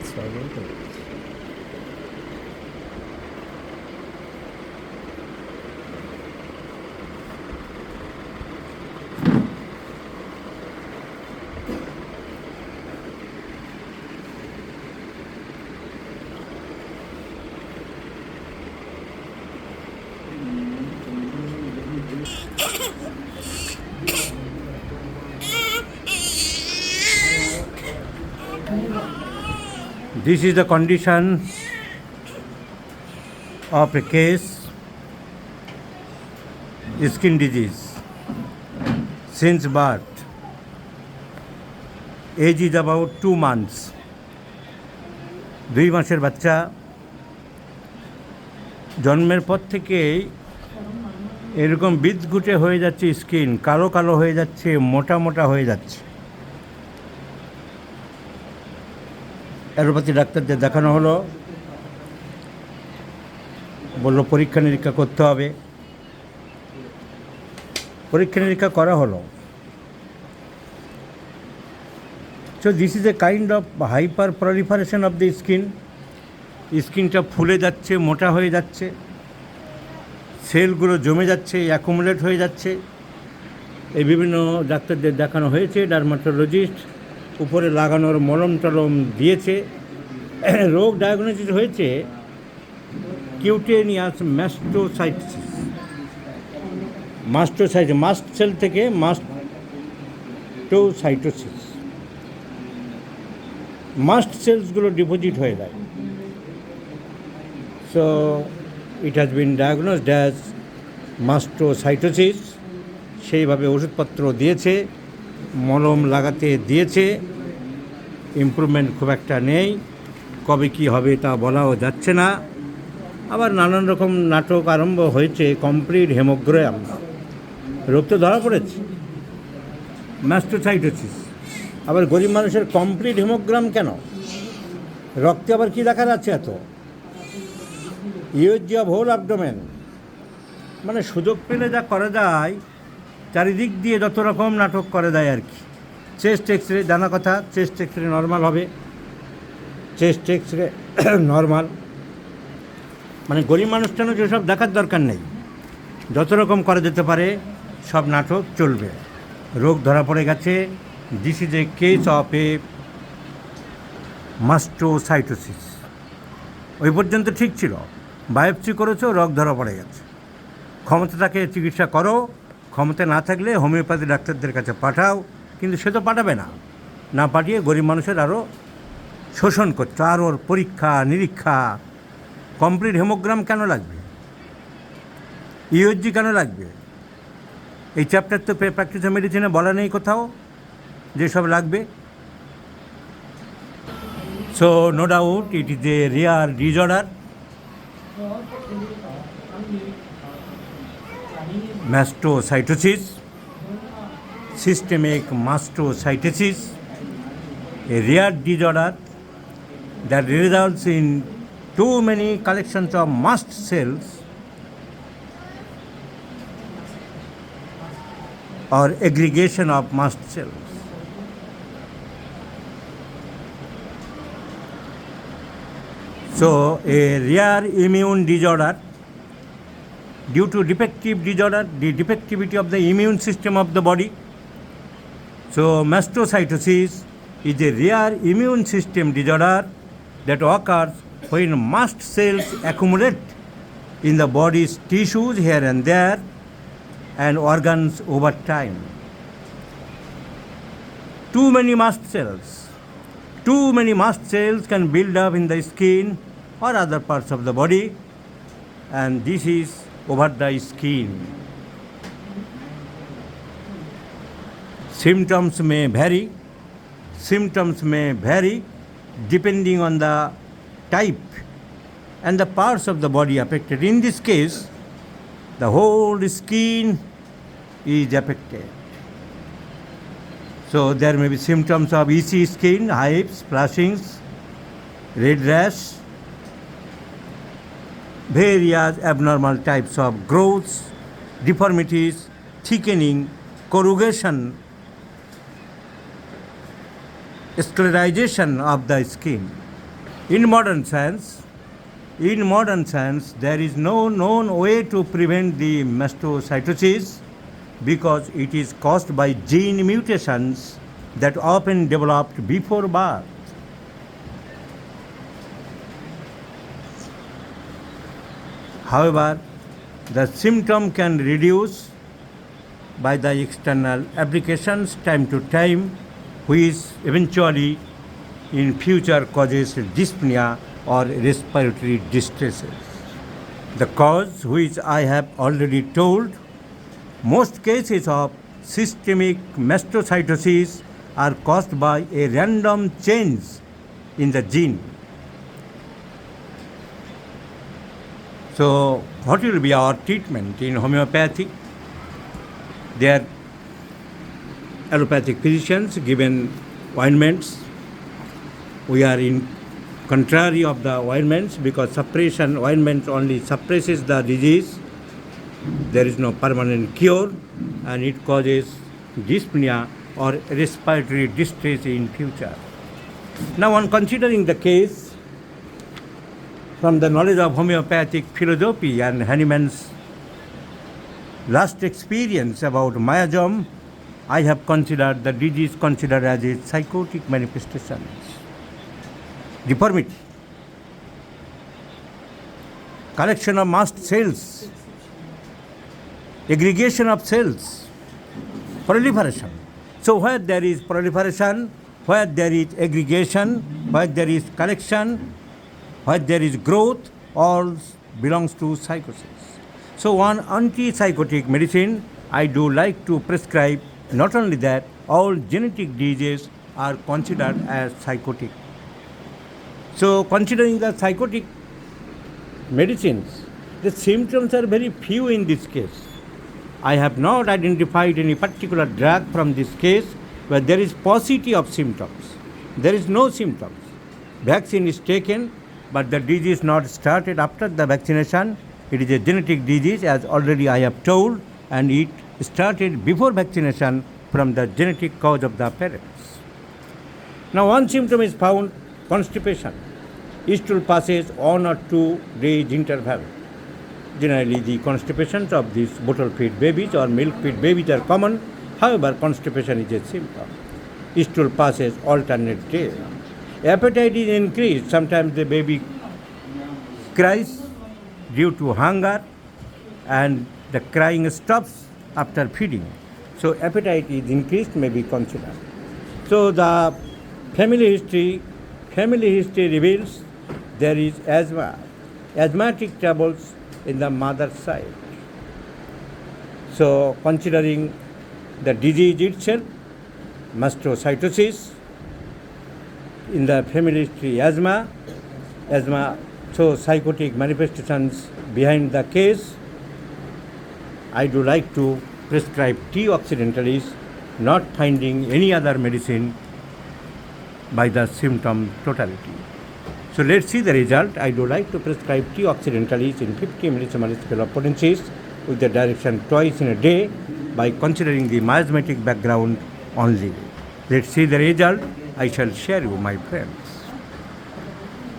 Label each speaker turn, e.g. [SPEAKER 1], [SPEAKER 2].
[SPEAKER 1] Struggle to.
[SPEAKER 2] This is the condition of a case skin disease since birth. Age is about 2 months. 2 মাসের বাচ্চা জন্মের পর থেকেই এরকম বিদঘুটে হয়ে যাচ্ছে, স্কিন কালো কালো হয়ে যাচ্ছে, মোটা মোটা হয়ে যাচ্ছে। অ্যালোপ্যাথি ডাক্তারদের দেখানো হলো, বললো পরীক্ষা নিরীক্ষা করতে হবে। পরীক্ষা নিরীক্ষা করা হলো। So this is a kind of hyper proliferation of the skin. স্কিনটা ফুলে যাচ্ছে, মোটা হয়ে যাচ্ছে, সেলগুলো জমে যাচ্ছে, অ্যাকুমুলেট হয়ে যাচ্ছে। এই বিভিন্ন ডাক্তারদের দেখানো হয়েছে, ডার্মাটোলজিস্ট উপরে লাগানোর মলম টলম দিয়েছে। রোগ ডায়াগনোসিস হয়েছে কিউটেনিয়াস ম্যাস্টোসাইটোসিস। মাস্ট সেল থেকে মাস্টোসাইটোসিস। মাস্ট সেলসগুলো ডিপোজিট হয়ে যায়। So it has been diagnosed as mastocytosis. সেইভাবে ওষুধপত্র দিয়েছে, মলম লাগাতে দিয়েছে। ইমপ্রুভমেন্ট খুব একটা নেই। কবে কি হবে তা বলাও যাচ্ছে না। আবার নানান রকম নাটক আরম্ভ হয়েছে। কমপ্লিট হেমোগ্রাম রোগ তো ধরা পড়েছে, ম্যাস্টোসাইটোসিস। আবার গরিব মানুষের কমপ্লিট হেমোগ্রাম কেন? রক্তে আবার কি দেখা যাচ্ছে এত? USG of whole abdomen. মানে সুযোগ পেলে যা করা যায়, চারিদিক দিয়ে যত রকম নাটক করা যায় আর কি। চেস্ট এক্সরে, জানা কথা, চেস্ট এক্সরে নর্মাল হবে, চেস্ট এক্সরে নর্মাল। মানে গরিব মানুষটানো যেসব দেখার দরকার নেই, যত রকম করা যেতে পারে সব নাটক চলবে। রোগ ধরা পড়ে গেছে। This is a case of a mastocytosis. ওই পর্যন্ত ঠিক ছিল, বায়োপসি করেছো, রোগ ধরা পড়ে গেছে। ক্ষমতা থাকে চিকিৎসা করো, ক্ষমতা না থাকলে হোমিওপ্যাথি ডাক্তারদের কাছে পাঠাও। কিন্তু সে তো পাঠাবে না, না পাঠিয়ে গরিব মানুষের আরও শোষণ করছে। আর ওর পরীক্ষা নিরীক্ষা, কমপ্লিট হেমোগ্রাম কেন লাগবে? ইউএসজি কেন লাগবে? এই চ্যাপ্টার তো প্র্যাকটিস অফ মেডিসিনে বলা নেই কোথাও যেসব লাগবে। So no doubt it is a rare disorder, mastocytosis, systemic mastocytosis, a rare disorder that results in too many collections of mast cells or aggregation of mast cells. So a rare immune disorder due to defective disorder, the defectivity of the immune system of the body. So mastocytosis is a rare immune system disorder that occurs when mast cells accumulate in the body's tissues here and there and organs over time. Too many mast cells can build up in the skin or other parts of the body, and this is over the skin. Symptoms may vary depending on the type and the parts of the body affected. In this case, the whole skin is affected. So there may be symptoms of itchy skin, hives, flushings, red rash, various abnormal types of growths, deformities, thickening, corrugation, sclerization of the skin. In modern science, there is no known way to prevent the mastocytosis because it is caused by gene mutations that often developed before birth. However, the symptom can reduce by the external applications time to time, which eventually in future causes dyspnea or respiratory distresses. The cause, which I have already told, most cases of systemic mastocytosis are caused by a random change in the gene. So, what will be our treatment in homeopathy? There are allopathic physicians given ointments. We are in contrary of the ointments because suppression ointment only suppresses the disease. There is no permanent cure and it causes dyspnea or respiratory distress in future. Now, on considering the case from the knowledge of homeopathic philosophy and Hahnemann's last experience about miasm, I have considered the disease considered as a psychotic manifestations. Deformity, collection of mast cells, aggregation of cells, proliferation. So where there is proliferation, where there is aggregation, where there is collection, where there is growth, all belongs to psychosis. So on antipsychotic medicine, I do like to prescribe not only that, all genetic diseases are considered as psychotic. So considering the psychotic medicines, the symptoms are very few in this case. I have not identified any particular drug from this case where there is paucity of symptoms. There is no symptoms. Vaccine is taken, but the disease not started after the vaccination. It is a genetic disease, as already I have told, and it started before vaccination from the genetic cause of the parents. Now, one symptom is found, constipation. Stool passes 1 or 2 days interval. Generally, the constipations of these bottle-fed babies or milk-fed babies are common. However, constipation is a symptom. Stool passes alternate days. Appetite is increased. Sometimes the baby cries due to hunger and the crying stops after feeding. So appetite is increased, may be considered. So the family history reveals there is asthma, asthmatic troubles in the mother's side. So considering the disease itself, mastocytosis, in the family history asthma, so psychotic manifestations behind the case, I do like to prescribe T. occidentalis, not finding any other medicine by the symptom totality. So let's see the result. I do like to prescribe T. occidentalis in 50 millisieverts scale of potencies with the direction twice in a day by considering the miasmatic background only. Let's see the result. I shall share you, my friend.